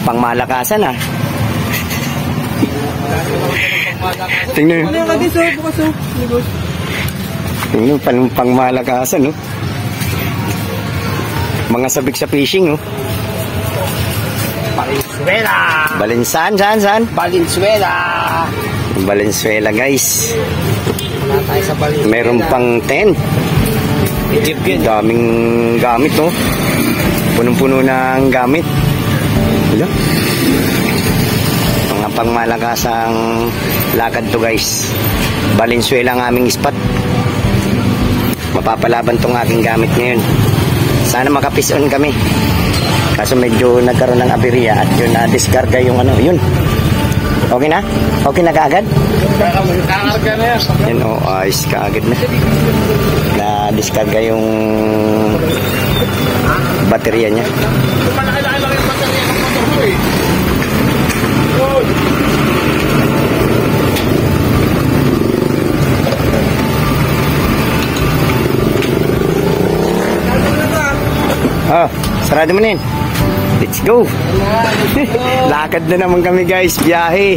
Pangmalakasan ah. Tingnan. Tingnan pangmalakasan, no? Mga sabik sa fishing, no? Valenzuela. Saan? Valenzuela. Valenzuela, guys. Tayo sa Valenzuela. Meron pang 10. Daming gamit, no? Punong-puno ng gamit. Wala. Mga pangmalakasang lakad to, guys. Valenzuela ang aming spot. Mapapalaban tong aking gamit ngayon. Sana makapis-on kami. Kaso medyo nagkaroon ng aberya at yun na-discarga yung ano, yun. Okay na? Okay na kaagad? Kakarga na yan. Yan o, ayos kaagad na. Na-discarga yung baterya niya. Malaki-laki lang yung baterya ng motor ko eh. Oh, sarado mo na yun. Let's go. Lakad na naman kami, guys. Biyahe.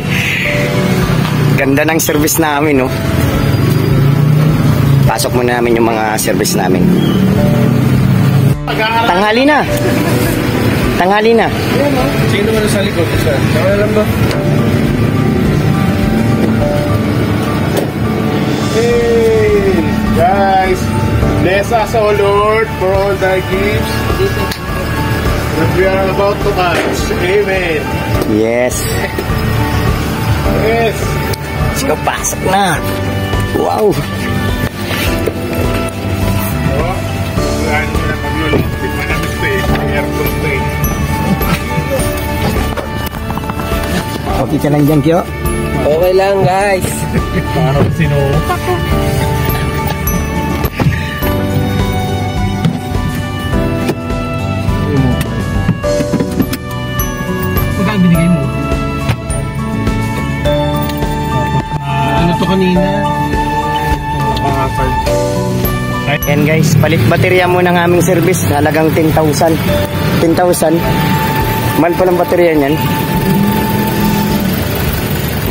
Ganda ng service namin, no? Pasok muna namin yung mga service namin. Tanghali na. Tanghali na. Sino naman sa likod? Kaya lang ba? Hey, guys. Bless us, O Lord, for all thy gifts that we are about to catch. Amen. Yes. Yes. Let's go, pasok na. Wow. Oh, saan mo na maglulong? Di pa na stay. Aircon stay. Okay ka lang dyan, Kyo? Okay lang, guys. Parang sinupa ko. Magkano binigay mo? Ano to kanina? Ayan, guys, palit baterya muna ng aming service. Halagang 10,000. 10,000. Mahal pa lang baterya niyan.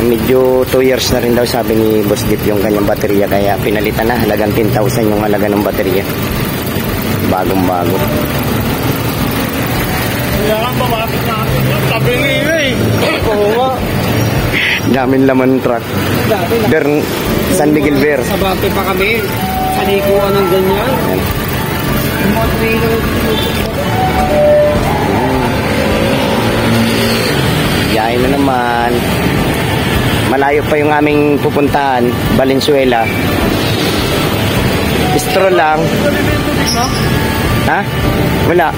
Medyo 2 years na rin daw, sabi ni Boss Jeep, yung kanyang baterya. Kaya pinalitan na, halagang 10,000 yung halaga ng baterya. Bagong bago. Kailangan pumasok na ako. Sabi nga eh. Oo nga. Daming laman truck. Ber, San Miguel Ber. Sa bate pa kami. Sa likuan ng ganyan. Ayan. Yung mga trailer. Yain na naman. Malayo pa yung aming pupuntahan, Valenzuela. Stroll lang. Ha? Wala.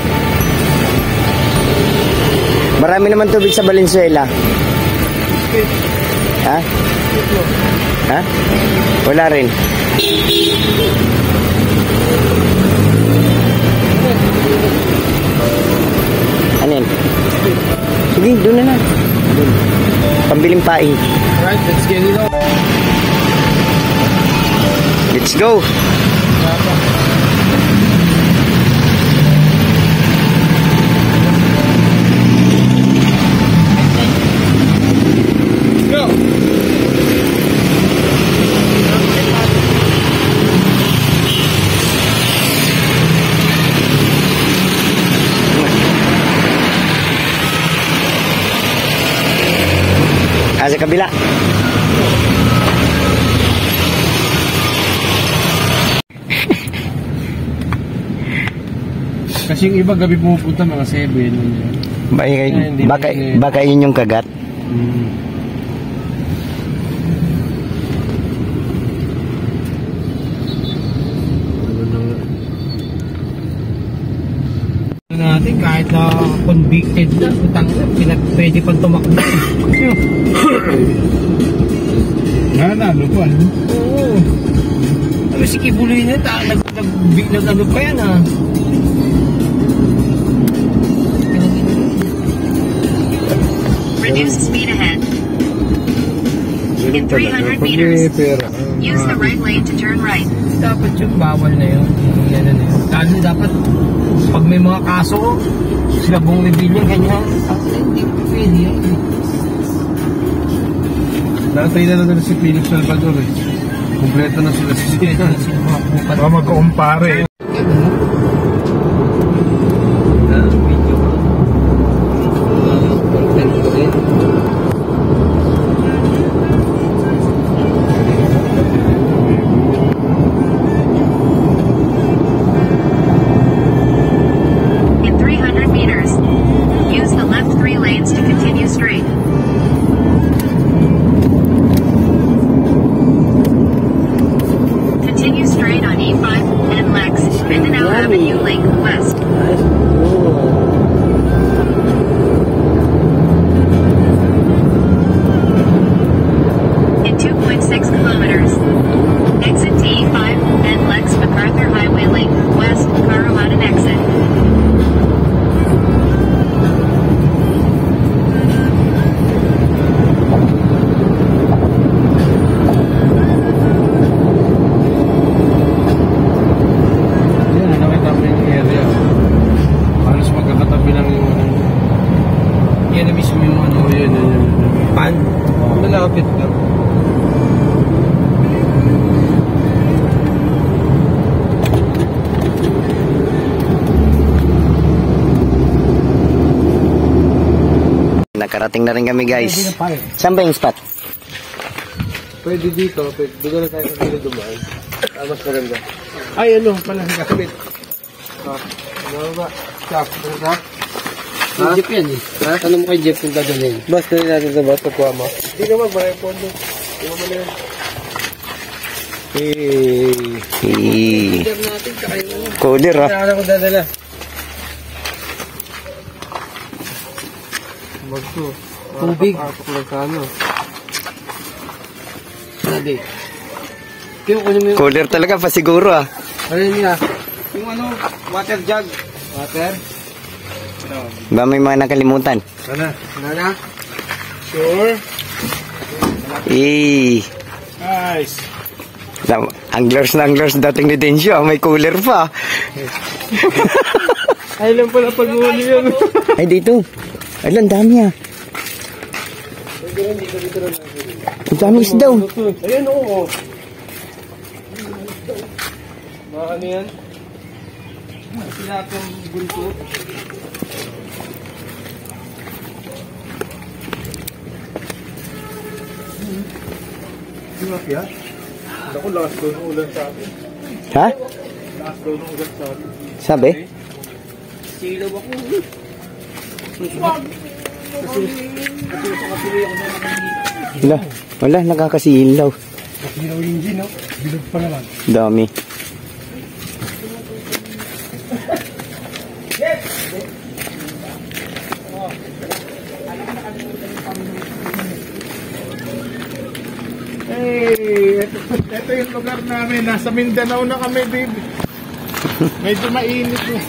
Marami naman tubig sa Valenzuela. Ha? Ha? Wala rin. Ano yan? Sige, doon na na. Doon. Pambiling paing. Alright, let's get it on. Let's go. Go! Sa kabila. Kasi yung iba gabi pumupunta mga 7. Baka yun yung kagat. Natin kahit na convicted na utang na pwede pang tumakbo. Nanalo pa. Oo. Pero si Kibuloy na nag-ano pa yan ah. Reduce speed ahead. In 300 Pag may meters, pera. use the right lane to turn right. Dapat yung bawal na yun. Yan na yun. Lalo dapat, pag may mga kaso, sila bumibili yung ganyan. Hindi ko pwede yan. Natay na natin si Philip Salvador eh. Kompleto na sila si Sino. Baka magkukumpare. In 300 meters, use the left 3 lanes to continue straight. Continue straight on E5 and Lex, Mindanao Avenue Lake West. In 2.6 kilometers, exit to E5 and Lex MacArthur Highway Lake West, Karawatan exit. Yan, nakita mo yung area. Halos magkakatabi lang yung Yan na mismo yung ano. yun. Pan. Malapit lang. Nakarating na rin kami guys. Saan ba yung spot? Pwede dito, doon na tayo sa gilid dumaan. Mas maganda. Ay, ano, pala nakakabit. Ano ba? Chop, chop. Yung jeep yan eh. Tanong mo kay Jeff kung dadalhin. Mas na natin sa bus, pagkuha mo. Hindi naman, maraming pondo. Hindi mo na yun. Cooler ah. Saan ako dadala? Magto. Tubig. Pasok lang sa ano. Sabi. Kaya kunin mo yung... Cooler talaga pa siguro ah. Ano niya? Yung ano, water jug. Water? Ba may mga nakalimutan? Ano? Nana? Sure? Nice. Anglers na anglers dating ni Densyo, may cooler pa. Ay lang pala pag-uli yun. Ay dito. Ay lang dami ah. Ang dami isda oh. Ayan oo. Mga ano yan? Sinatong bunto. Tilapia? Ako last daw ng ulan sa akin. Ha? Last daw ng ulan sa akin. Sabi? Silaw ako. Wala nakakasilaw. Hiraw yung gin, no? Bilog pa naman. Dami. Hey, ito yung lugar namin. Nasa Mindanao na kami, baby. Medyo mainit eh.